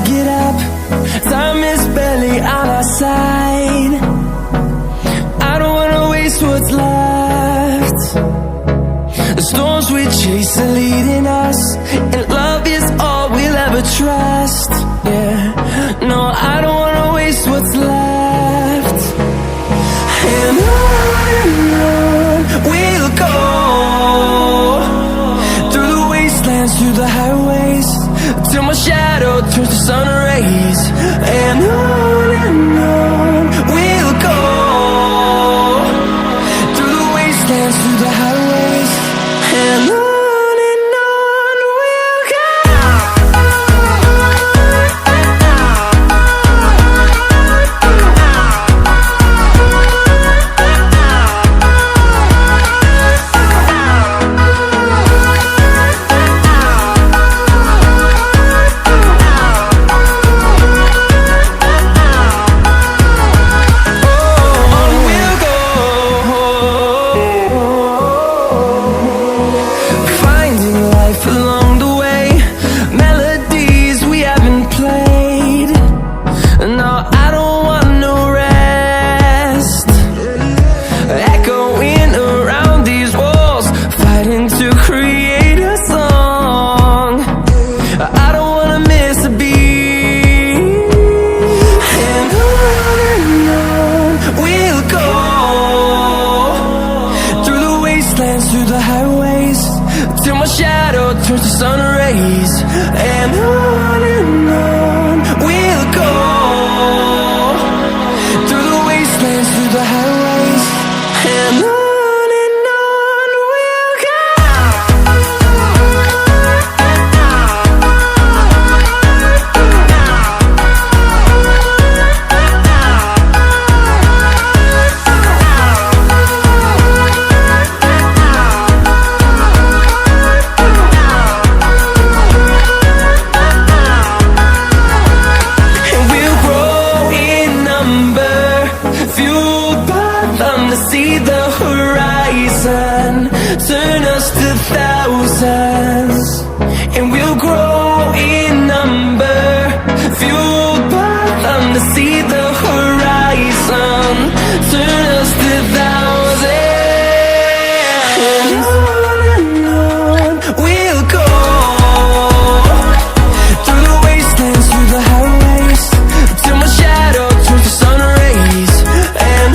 get up. Time is barely on our side. I don't wanna waste what's left. The storms we chase are leading us, and love is all we'll ever trust. Yeah, no, I don't wanna waste what's left. And on we'll go, through the wastelands, through the highways, till my shadow turns to sun rays. And on we'll go, through the wastelands, through the highways, and on we'll go. Through the highways, till my shadow turns to sun rays. And on we'll go, through the wastelands, through the highways, and on we'll go. See the horizon turn us to thousands, and we'll grow in number, fueled by them to see the horizon turn us to thousands. And on we'll go, through the wastelands, through the highways, till my shadow turns to sun rays. And